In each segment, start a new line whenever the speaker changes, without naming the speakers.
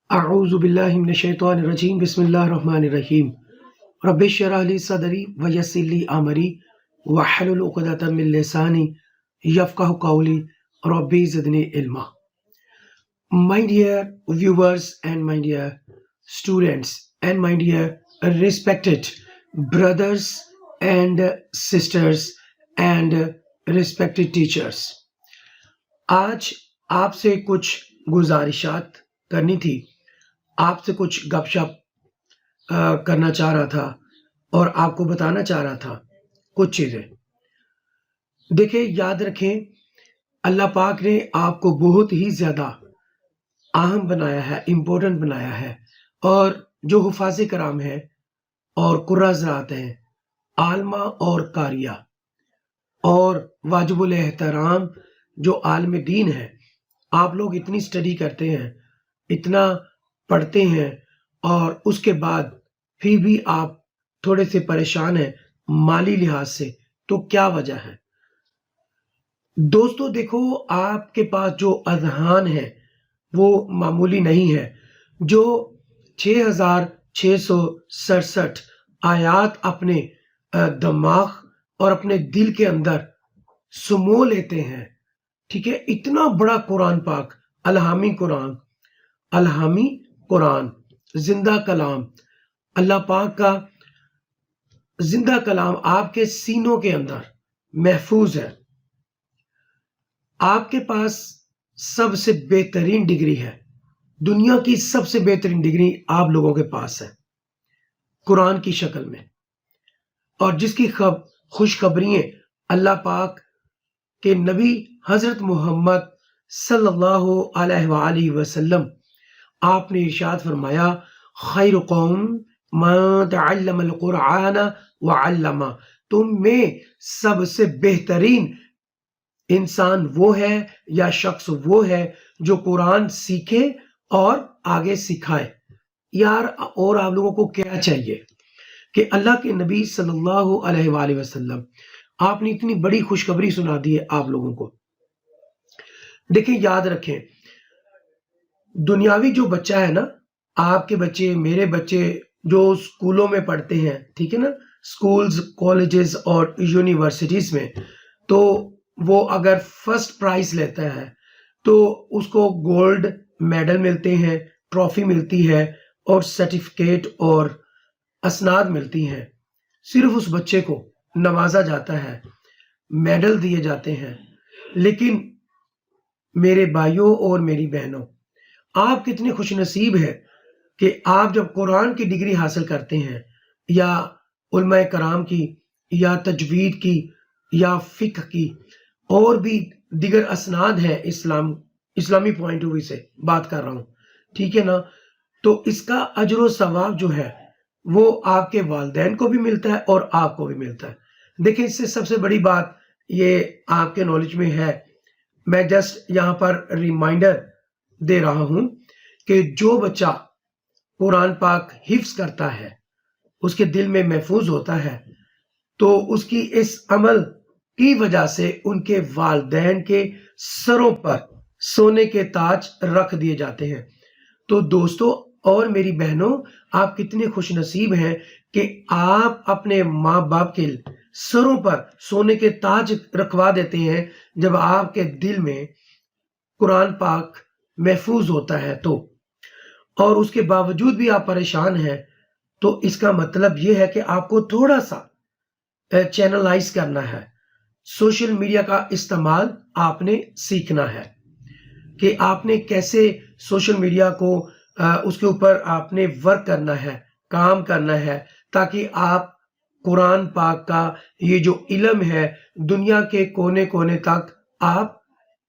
اعوذ باللہ من الشیطان الرجیم بسم اللہ الرحمن الرحیم رب اشرح لی صدری ویسر لی امری واحلل عقدۃ من لسانی یفقہوا قولی رب زدنی علما. My dear viewers and my dear students and my dear respected brothers and sisters and respected teachers, آج آپ سے کچھ گزارشات کرنی تھی، آپ سے کچھ گپ شپ کرنا چاہ رہا تھا اور آپ کو بتانا چاہ رہا تھا کچھ چیزیں. دیکھیں، یاد رکھیں، اللہ پاک نے آپ کو بہت ہی زیادہ اہم بنایا ہے، امپورٹنٹ بنایا ہے، اور جو حفاظ کرام ہیں اور قرہ حضرات ہیں، عالمہ اور قاریہ اور واجب الاحترام جو عالم دین ہے، آپ لوگ اتنی اسٹڈی کرتے ہیں، اتنا پڑھتے ہیں، اور اس کے بعد پھر بھی آپ تھوڑے سے پریشان ہیں مالی لحاظ سے، تو کیا وجہ ہے؟ دوستو دیکھو، آپ کے پاس جو اذہان ہے وہ معمولی نہیں ہے. جو 6667 آیات اپنے دماغ اور اپنے دل کے اندر سمو لیتے ہیں، ٹھیک ہے، اتنا بڑا قرآن پاک، الہامی قرآن، زندہ کلام، اللہ پاک کا زندہ کلام آپ کے سینوں کے اندر محفوظ ہے. آپ کے پاس سب سے بہترین ڈگری ہے، دنیا کی سب سے بہترین ڈگری آپ لوگوں کے پاس ہے قرآن کی شکل میں، اور جس کی خوشخبریاں اللہ پاک کے نبی حضرت محمد صلی اللہ علیہ وآلہ وسلم آپ نے ارشاد فرمایا، خیرکم من تعلم القرآن وعلمہ، تم میں سب سے بہترین انسان وہ ہے یا شخص وہ ہے جو قرآن سیکھے اور آگے سکھائے. یار، اور آپ لوگوں کو کیا چاہیے کہ اللہ کے نبی صلی اللہ علیہ وآلہ وسلم آپ نے اتنی بڑی خوشخبری سنا دی ہے آپ لوگوں کو. دیکھیں، یاد رکھیں، دنیاوی جو بچہ ہے نا، آپ کے بچے، میرے بچے جو اسکولوں میں پڑھتے ہیں، ٹھیک ہے نا، اسکولز، کالجز اور یونیورسٹیز میں، تو وہ اگر فرسٹ پرائز لیتا ہے تو اس کو گولڈ میڈل ملتے ہیں، ٹرافی ملتی ہے، اور سرٹیفکیٹ اور اسناد ملتی ہیں. صرف اس بچے کو نوازا جاتا ہے، میڈل دیے جاتے ہیں. لیکن میرے بھائیوں اور میری بہنوں، آپ کتنے خوش نصیب ہیں کہ آپ جب قرآن کی ڈگری حاصل کرتے ہیں، یا علماء کرام کی، یا تجوید کی، یا فقہ کی، اور بھی دیگر اسناد ہیں، اسلامی پوائنٹ آف ویو سے بات کر رہا ہوں، ٹھیک ہے نا. تو اس کا اجر و ثواب جو ہے وہ آپ کے والدین کو بھی ملتا ہے اور آپ کو بھی ملتا ہے. دیکھیں، اس سے سب سے بڑی بات یہ آپ کے نالج میں ہے، میں جسٹ یہاں پر ریمائنڈر دے رہا ہوں کہ جو بچہ قرآن پاک حفظ کرتا ہے، اس کے دل میں محفوظ ہوتا ہے، تو اس کی اس عمل کی وجہ سے ان کے والدین کے سروں پر سونے کے تاج رکھ دیے جاتے ہیں. تو دوستو اور میری بہنوں، آپ کتنے خوش نصیب ہیں کہ آپ اپنے ماں باپ کے سروں پر سونے کے تاج رکھوا دیتے ہیں جب آپ کے دل میں قرآن پاک محفوظ ہوتا ہے. تو اور اس کے باوجود بھی آپ پریشان ہیں، تو اس کا مطلب یہ ہے کہ آپ کو تھوڑا سا چینلائز کرنا ہے، سوشل میڈیا کا استعمال آپ نے سیکھنا ہے کہ آپ نے کیسے سوشل میڈیا کو اس کے اوپر آپ نے ورک کرنا ہے، کام کرنا ہے، تاکہ آپ قرآن پاک کا یہ جو علم ہے دنیا کے کونے کونے تک آپ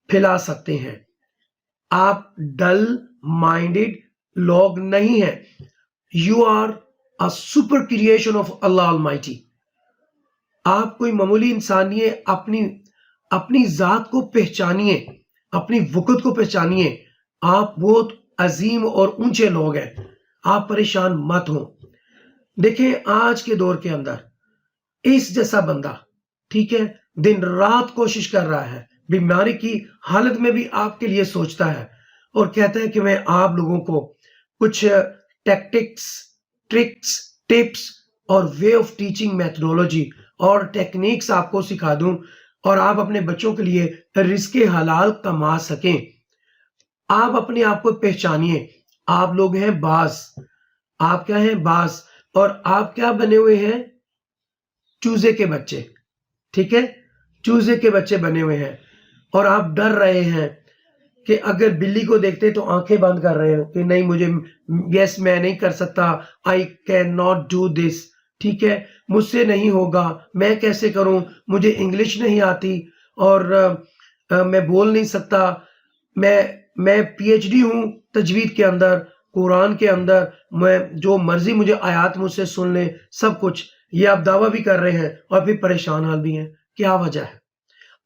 پھیلا سکتے ہیں. آپ ڈل مائنڈڈ لوگ نہیں ہیں. You are a super creation of Allah almighty. آپ کوئی معمولی انسان نہیں ہے. اپنی ذات کو پہچانیے، اپنی وقت کو پہچانیے. آپ بہت عظیم اور اونچے لوگ ہیں. آپ پریشان مت ہوں. دیکھیں، آج کے دور کے اندر اس جیسا بندہ، ٹھیک ہے، دن رات کوشش کر رہا ہے، بیماری کی حالت میں بھی آپ کے لیے سوچتا ہے اور کہتا ہے کہ میں آپ لوگوں کو کچھ ٹیکٹکس، ٹرکس، ٹپس اور وے آف ٹیچنگ میتھڈولوجی اور ٹیکنیکس آپ کو سکھا دوں اور آپ اپنے بچوں کے لیے رزق حلال کما سکیں۔ آپ اپنے آپ کو پہچانیے، آپ لوگ ہیں باز، آپ کیا ہیں باز، اور آپ کیا بنے ہوئے ہیں؟ چوزے کے بچے، ٹھیک ہے، چوزے کے بچے بنے ہوئے ہیں، اور آپ ڈر رہے ہیں کہ اگر بلی کو دیکھتے تو آنکھیں بند کر رہے ہیں کہ نہیں مجھے، یس میں نہیں کر سکتا، I can not do this, ٹھیک ہے، مجھ سے نہیں ہوگا، میں کیسے کروں، مجھے انگلش نہیں آتی، اور میں بول نہیں سکتا، میں پی ایچ ڈی ہوں تجوید کے اندر، قرآن کے اندر، میں جو مرضی مجھے آیات مجھ سے سن لیں، سب کچھ، یہ آپ دعویٰ بھی کر رہے ہیں اور پھر پریشان حال بھی ہیں۔ کیا وجہ ہے؟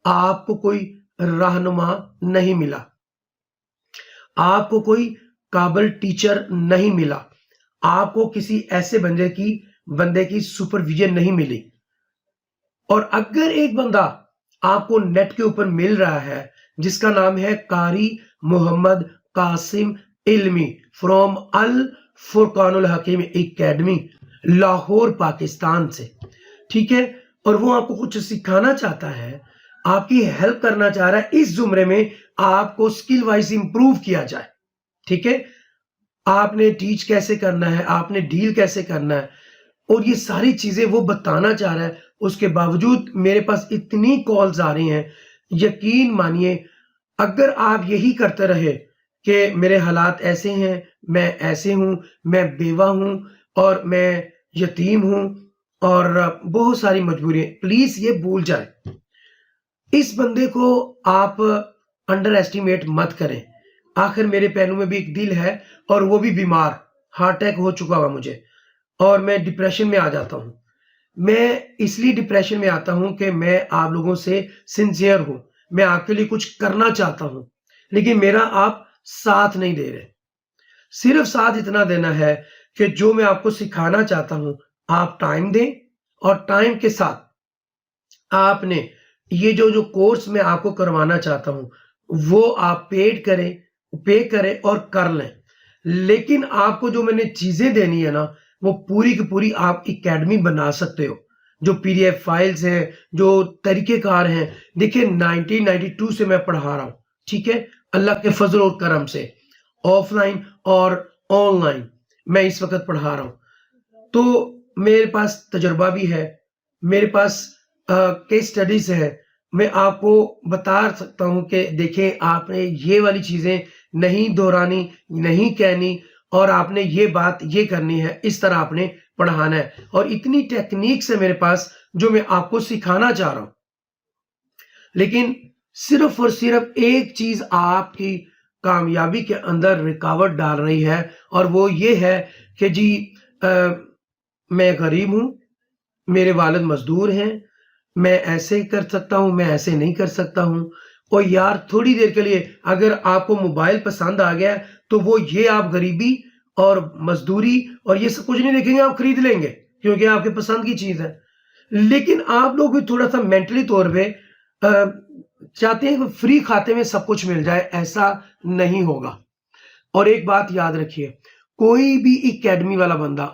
آپ کو کوئی رہنما نہیں ملا، آپ کو کوئی قابل ٹیچر نہیں ملا، آپ کو کسی ایسے بندے کی سپرویژن نہیں ملی، اور اگر ایک بندہ آپ کو نیٹ کے اوپر مل رہا ہے جس کا نام ہے قاری محمد قاسم علمی فرام الفرقان الحکیم اکیڈمی، لاہور پاکستان سے، ٹھیک ہے، اور وہ آپ کو کچھ سکھانا چاہتا ہے، آپ کی ہیلپ کرنا چاہ رہا ہے اس زمرے میں آپ کو سکل وائز امپروو کیا جائے، ٹھیک ہے، آپ نے ٹیچ کیسے کرنا ہے، آپ نے ڈیل کیسے کرنا ہے، اور یہ ساری چیزیں وہ بتانا چاہ رہا ہے۔ اس کے باوجود میرے پاس اتنی کالز آ رہی ہیں، یقین مانیے اگر آپ یہی کرتے رہے کہ میرے حالات ایسے ہیں، میں ایسے ہوں، میں بیوہ ہوں اور میں یتیم ہوں اور بہت ساری مجبوری ہیں، پلیز یہ بھول جائیں، اس بندے کو آپ انڈر ایسٹیمیٹ مت کریں۔ آخر میرے پہلو میں بھی ایک دل ہے اور وہ بھی بیمار، ہارٹ اٹیک ہو چکا ہوا مجھے، اور میں ڈپریشن میں آ جاتا ہوں۔ میں اس لیے ڈپریشن میں آتا ہوں کہ میں آپ لوگوں سے سنسیئر ہوں، میں آپ کے لیے کچھ کرنا چاہتا ہوں، لیکن میرا آپ ساتھ نہیں دے رہے۔ صرف ساتھ اتنا دینا ہے کہ جو میں آپ کو سکھانا چاہتا ہوں آپ ٹائم دیں، اور ٹائم کے ساتھ آپ نے یہ جو کورس میں آپ کو کروانا چاہتا ہوں وہ آپ پے کریں اور کر لیں، لیکن آپ کو جو میں نے چیزیں دینی ہے نا وہ پوری کی پوری آپ اکیڈمی بنا سکتے ہو، جو پی ڈی ایف فائلز ہیں، جو طریقہ کار ہیں، دیکھیں 1992 سے میں پڑھا رہا ہوں، ٹھیک ہے، اللہ کے فضل اور کرم سے، آف لائن اور آن لائن میں اس وقت پڑھا رہا ہوں، تو میرے پاس تجربہ بھی ہے، میرے پاس کیس سٹڈیز ہے، میں آپ کو بتا سکتا ہوں کہ دیکھیں آپ نے یہ والی چیزیں نہیں دہرانی، نہیں کہنی، اور آپ نے یہ بات یہ کرنی ہے، اس طرح آپ نے پڑھانا ہے، اور اتنی ٹیکنیکس ہے میرے پاس جو میں آپ کو سکھانا چاہ رہا ہوں، لیکن صرف اور صرف ایک چیز آپ کی کامیابی کے اندر رکاوٹ ڈال رہی ہے، اور وہ یہ ہے کہ جی میں غریب ہوں، میرے والد مزدور ہیں، میں ایسے کر سکتا ہوں، میں ایسے نہیں کر سکتا ہوں، اور یار تھوڑی دیر کے لیے اگر آپ کو موبائل پسند آ گیا تو وہ یہ آپ غریبی اور مزدوری اور یہ سب کچھ نہیں دیکھیں گے، آپ خرید لیں گے کیونکہ آپ کے پسند کی چیز ہے، لیکن آپ لوگ بھی تھوڑا سا مینٹلی طور پہ چاہتے ہیں کہ فری کھاتے میں سب کچھ مل جائے، ایسا نہیں ہوگا۔ اور ایک بات یاد رکھیے، کوئی بھی اکیڈمی والا بندہ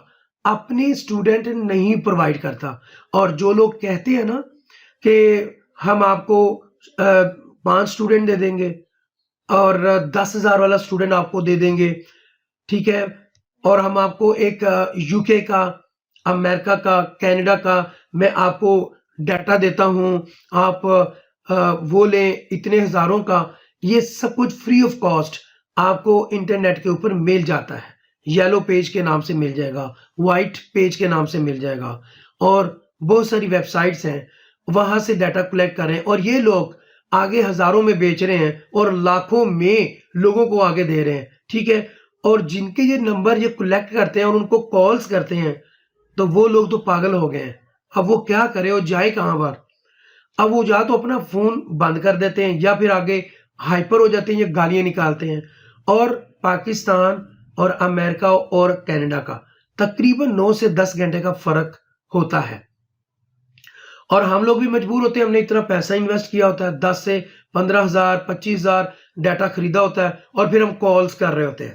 اپنے اسٹوڈنٹ نہیں پرووائڈ کرتا، اور جو لوگ کہتے ہیں نا کہ ہم آپ کو 5 اسٹوڈنٹ دے دیں گے اور 10,000 والا اسٹوڈنٹ آپ کو دے دیں گے، ٹھیک ہے، اور ہم آپ کو ایک یو کے کا، امریکہ کا، کینیڈا کا میں آپ کو ڈیٹا دیتا ہوں، آپ وہ لیں اتنے ہزاروں کا، یہ سب کچھ فری آف کاسٹ آپ کو انٹرنیٹ کے اوپر مل جاتا ہے، یلو پیج کے نام سے مل جائے گا، وائٹ پیج کے نام سے مل جائے گا، اور بہت ساری ویب سائٹس ہیں وہاں سے ڈیٹا کلیکٹ کر رہے ہیں، اور یہ لوگ آگے ہزاروں میں بیچ رہے ہیں اور لاکھوں میں لوگوں کو آگے دے رہے ہیں، ٹھیک ہے، اور جن کے یہ نمبر یہ کلیکٹ کرتے ہیں اور ان کو کالز کرتے ہیں تو وہ لوگ تو پاگل ہو گئے ہیں، اب وہ کیا کرے اور جائے کہاں پر، اب وہ یا تو اپنا فون بند کر دیتے ہیں یا پھر آگے ہائپر ہو جاتے ہیں یا گالیاں نکالتے ہیں، اور پاکستان اور امریکہ اور کینیڈا کا تقریباً 9 سے 10 گھنٹے کا فرق ہوتا ہے، اور ہم لوگ بھی مجبور ہوتے ہیں، ہم نے اتنا پیسہ انویسٹ کیا ہوتا ہے، 10 سے 15,000 25,000 ڈیٹا خریدا ہوتا ہے، اور پھر ہم کالز کر رہے ہوتے ہیں،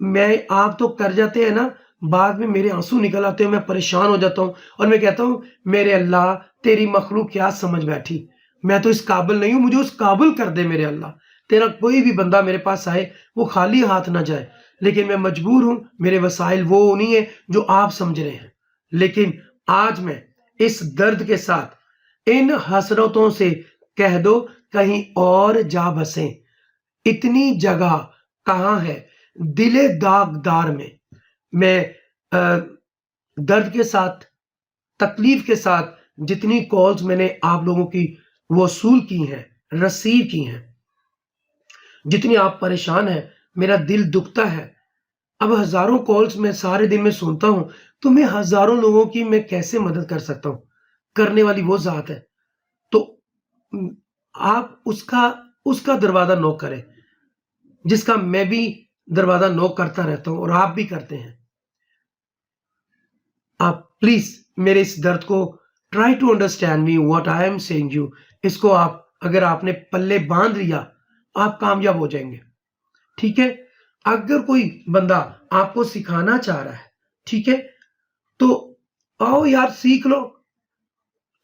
میں آپ تو کر جاتے ہیں نا، بعد میں میرے آنسو نکل آتے ہیں، میں پریشان ہو جاتا ہوں اور میں کہتا ہوں میرے اللہ تیری مخلوق کیا سمجھ بیٹھی، میں تو اس قابل نہیں ہوں، مجھے اس قابل کر دے میرے اللہ، تیرا کوئی بھی بندہ میرے پاس آئے وہ خالی ہاتھ نہ جائے، لیکن میں مجبور ہوں، میرے وسائل وہ نہیں ہیں جو آپ سمجھ رہے ہیں، لیکن آج میں اس درد کے ساتھ ان حسرتوں سے کہہ دو کہیں اور جا بسیں، اتنی جگہ کہاں ہے دل داغدار میں درد کے ساتھ تکلیف کے ساتھ جتنی کالز میں نے آپ لوگوں کی وصول کی ہیں، رسیو کی ہیں، جتنی آپ پریشان ہیں، میرا دل دکھتا ہے۔ اب ہزاروں کالز میں سارے دن میں سنتا ہوں تو میں ہزاروں لوگوں کی میں کیسے مدد کر سکتا ہوں؟ کرنے والی وہ ذات ہے، تو آپ اس کا دروازہ نوک کریں جس کا میں بھی دروازہ نوک کرتا رہتا ہوں اور آپ بھی کرتے ہیں۔ آپ پلیز میرے اس درد کو try to understand me what I am saying you, اس کو آپ اگر آپ نے پلے باندھ لیا آپ کامیاب ہو جائیں گے، ٹھیک ہے؟ اگر کوئی بندہ آپ کو سکھانا چاہ رہا ہے، ٹھیک ہے، تو آؤ یار سیکھ لو،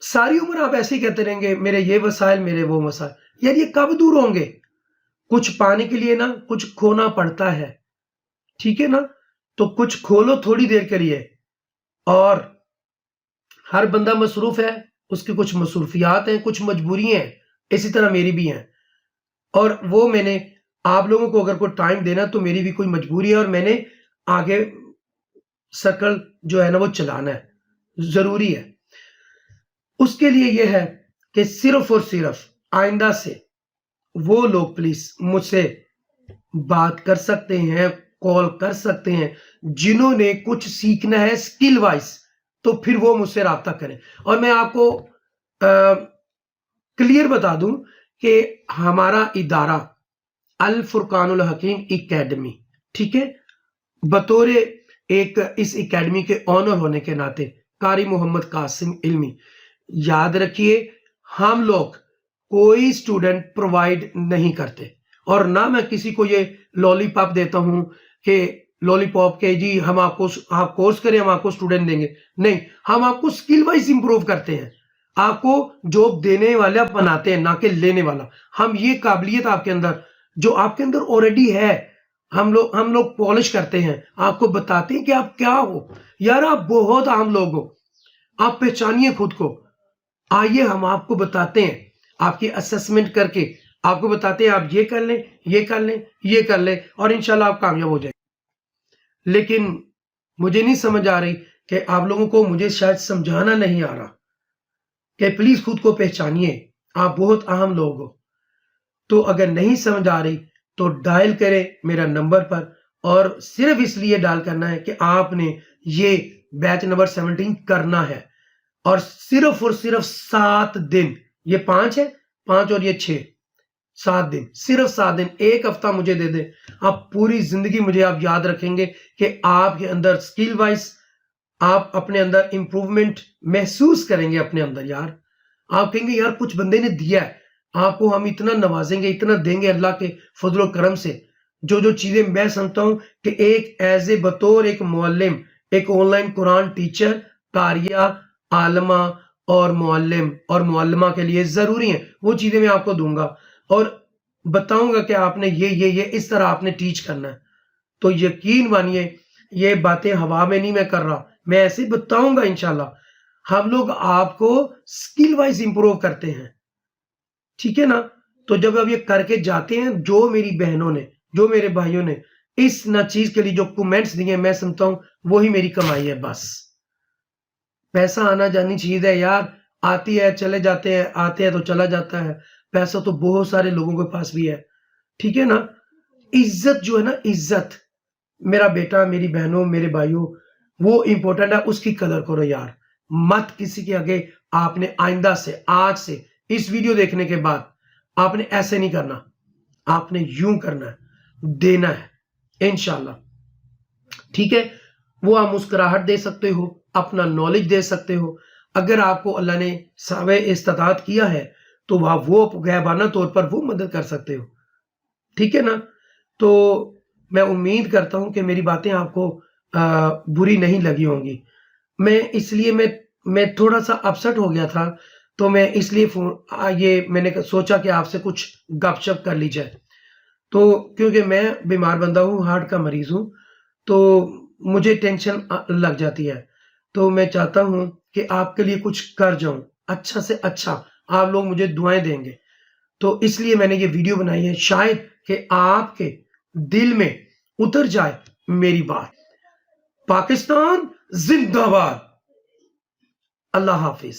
ساری عمر آپ ایسے ہی کہتے رہیں گے میرے یہ وسائل میرے وہ مسائل، یار یہ کب دور ہوں گے؟ کچھ پانے کے لیے نا کچھ کھونا پڑتا ہے، ٹھیک ہے نا؟ تو کچھ کھولو تھوڑی دیر کے لیے، اور ہر بندہ مصروف ہے، اس کی کچھ مصروفیات ہیں، کچھ مجبوری ہیں، اسی طرح میری بھی ہیں، اور وہ میں نے آپ لوگوں کو اگر کوئی ٹائم دینا تو میری بھی کوئی مجبوری ہے اور میں نے آگے سرکل جو ہے نا وہ چلانا ہے، ضروری ہے۔ اس کے لیے یہ ہے کہ صرف اور صرف آئندہ سے وہ لوگ پلیز مجھ سے بات کر سکتے ہیں، کال کر سکتے ہیں، جنہوں نے کچھ سیکھنا ہے سکل وائز، تو پھر وہ مجھ سے رابطہ کریں۔ اور میں آپ کو کلیئر بتا دوں کہ ہمارا ادارہ الفرقان الحکیم اکیڈمی، ٹھیک ہے، بطور ایک اس اکیڈمی کے آنر ہونے کے ناطے قاری محمد قاسم علمی، یاد رکھیے ہم لوگ کوئی سٹوڈنٹ پرووائڈ نہیں کرتے، اور نہ میں کسی کو یہ لولی پاپ دیتا ہوں کہ لولی پاپ کے جی ہم آپ کورس کریں ہم آپ کو سٹوڈنٹ دیں گے، نہیں، ہم آپ کو سکل وائز امپروو کرتے ہیں، آپ کو جاب دینے والا بناتے ہیں نہ کہ لینے والا۔ ہم یہ قابلیت آپ کے اندر جو آپ کے اندر آلریڈی ہے ہم لوگ پالش کرتے ہیں، آپ کو بتاتے ہیں کہ آپ کیا ہو، یار آپ بہت عام لوگ ہو، آپ پہچانیے خود کو، آئیے ہم آپ کو بتاتے ہیں، آپ کی اسسمنٹ کر کے آپ کو بتاتے ہیں آپ یہ کر لیں یہ کر لیں یہ کر لیں اور انشاءاللہ آپ کامیاب ہو جائیں۔ لیکن مجھے نہیں سمجھ آ رہی کہ آپ لوگوں کو مجھے شاید سمجھانا نہیں آ رہا کہ پلیز خود کو پہچانیے، آپ بہت اہم لوگ ہو۔ تو اگر نہیں سمجھ آ رہی تو ڈائل کریں میرا نمبر پر، اور صرف اس لیے ڈائل کرنا ہے کہ آپ نے یہ بیچ نمبر 17 کرنا ہے، اور صرف 7 دن، یہ 5 ہے، 5 اور یہ 6، 7 دن، صرف 7 دن، ایک ہفتہ مجھے دے دیں، آپ پوری زندگی مجھے آپ یاد رکھیں گے کہ آپ کے اندر سکل وائز آپ اپنے اندر امپروومنٹ محسوس کریں گے اپنے اندر، یار آپ کہیں گے یار کچھ بندے نے دیا ہے، آپ کو ہم اتنا نوازیں گے اتنا دیں گے اللہ کے فضل و کرم سے، جو چیزیں میں سمجھتا ہوں کہ ایک ایز اے بطور ایک معلم، ایک آن لائن قرآن ٹیچر، قاریہ، عالمہ اور معلم اور معلمہ کے لیے ضروری ہیں، وہ چیزیں میں آپ کو دوں گا اور بتاؤں گا کہ آپ نے یہ اس طرح آپ نے ٹیچ کرنا ہے۔ تو یقین مانیے یہ باتیں ہوا میں نہیں میں کر رہا، میں ایسے بتاؤں گا انشاءاللہ، ہم لوگ آپ کو سکل وائز امپروو کرتے ہیں، ٹھیک ہے نا؟ تو جب اب یہ کر کے جاتے ہیں، جو میری بہنوں نے جو میرے بھائیوں نے اس نہ چیز کے لیے جو کومنٹس دیے میں سمجھتا ہوں وہی میری کمائی ہے، بس پیسہ آنا جانی چیز ہے یار، آتی ہے چلے جاتے ہیں، آتے ہیں تو چلا جاتا ہے، پیسہ تو بہت سارے لوگوں کے پاس بھی ہے، ٹھیک ہے نا؟ عزت جو ہے نا، عزت، میرا بیٹا میری بہنوں میرے بھائیوں وہ امپورٹنٹ ہے، اس کی قدر کرو یار، مت کسی کے آگے، آپ نے آئندہ سے آج سے اس ویڈیو دیکھنے کے بعد آپ نے ایسے نہیں کرنا، آپ نے یوں کرنا ہے، دینا ہے انشاءاللہ، ٹھیک ہے؟ وہ آپ مسکراہٹ دے سکتے ہو، اپنا نالج دے سکتے ہو، اگر آپ کو اللہ نے صاحب استطاعت کیا ہے تو آپ وہ غیبانہ طور پر وہ مدد کر سکتے ہو، ٹھیک ہے نا؟ تو میں امید کرتا ہوں کہ میری باتیں آپ کو بری نہیں لگی ہوں گی. اس لیے میں تھوڑا سا اپسٹ ہو گیا تھا، تو میں اس لیے یہ میں نے سوچا کہ آپ سے کچھ گپ شپ کر لی جائے. تو کیونکہ میں بیمار بندہ ہوں، ہارٹ کا مریض ہوں، تو مجھے ٹینشن لگ جاتی ہے. تو میں چاہتا ہوں کہ آپ کے لیے کچھ کر جاؤں، اچھا سے اچھا. آپ لوگ مجھے دعائیں دیں گے، تو اس لیے میں نے یہ ویڈیو بنائی ہے، شاید کہ آپ کے دل میں اتر جائے میری بات. پاکستان زندہ باد. اللہ حافظ.